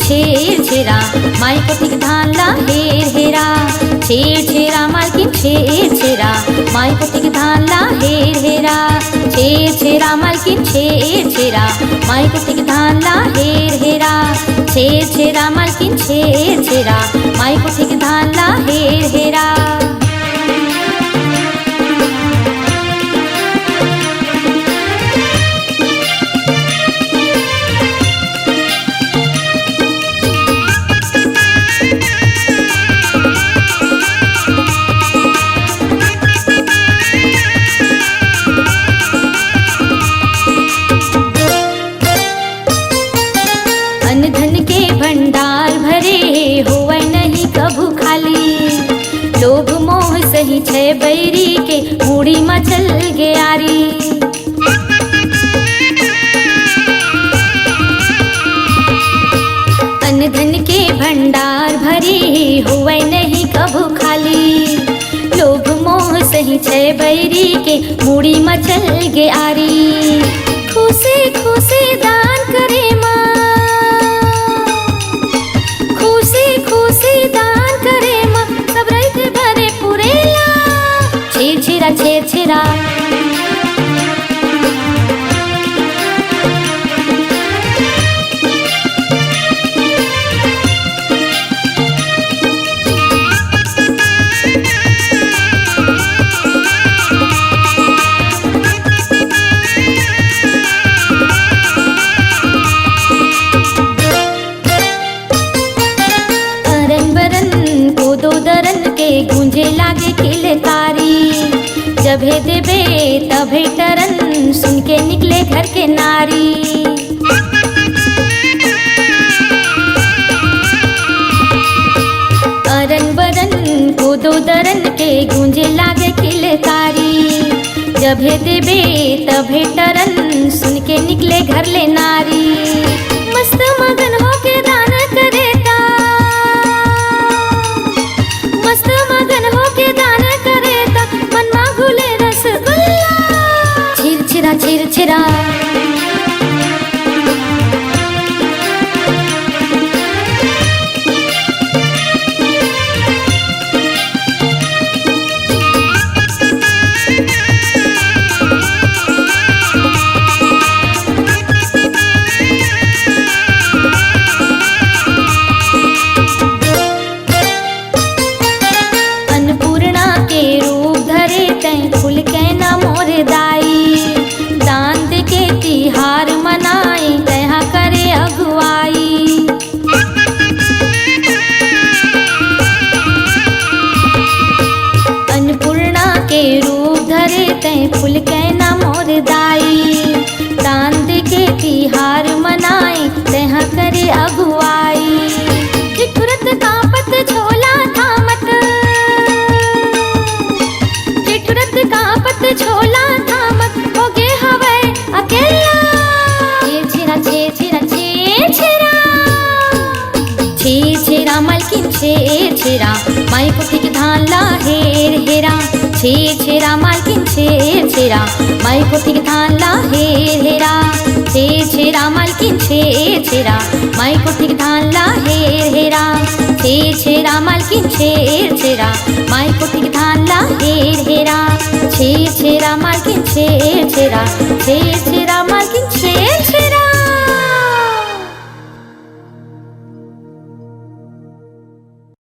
छेर छेरा माई कोठी के धान ला हेर हेरा। छेर छेरा मालकिन छेर छेरा माई कोठी के धान ला हेर हेरा। छेर छेरा मालकिन छेर छेरा माई कोठी के धान ला हेर हेरा। छेर छेरा मालकिन छेर छेरा माई कोठी के धान ला हेर हेरा। धन के भंडार भरे होवे नहीं कभू खाली। लोभ मोह सही छे बैरी के मूड़ी मचल गयारी। अन्न धन के भंडार भरे होवे नहीं कभू खाली। लोभ मोह सही छे बैरी के मूड़ी मचल गयारी। खुशी खुशी दान करे माँ, छेर छेरा अरन बरन को दो दरन के गूंजे लागे किलकारी। जभे देबे तभे टरन सुन के निकले घर के नारी। अरन बरन को दो दरन के गूंजे लागे किलकारी। जभे देबे तभे टरन सुन के निकले घर ले नारी। मस्त मगन होके दान करेता, मस्त मगन होके दान करेता। मन मा घुले रसगुल्ला छिर छिरा छिर छिरा। अन्नपूर्णा के रूप धरे तैं फूल के न मोर दाई। दान दे के तिहार मनाई तैहा करे अगुवाई। अन्नपूर्णा के रूप धरे तैं फूल के न मोर दाई। दान दे के तिहार मनाई तैहा करे अगुवाई। ठिठुरत कांपत झोला थामत, ठिठुरत कांपत झोला थामत होगे हवे अकेला। छेर छेरा छेर छेरा छेर छेरा। छेर छेरा मालकिन छेर छेरा माई कोठी के धान ला हेर हेरा। छेर छेरा मालकिन छेर छेरा माई कोठी के धान ला हेर हेरा। छेर छेरा मालकिन छेर छेरा माई कोठी के धान ला हेर हेरा। छेर छेरा मालकिन छेर छेरा माई कोठी के धान ला हेर हेरा। छेर छेरा मालकिन छेर छेरा छेर छेरा।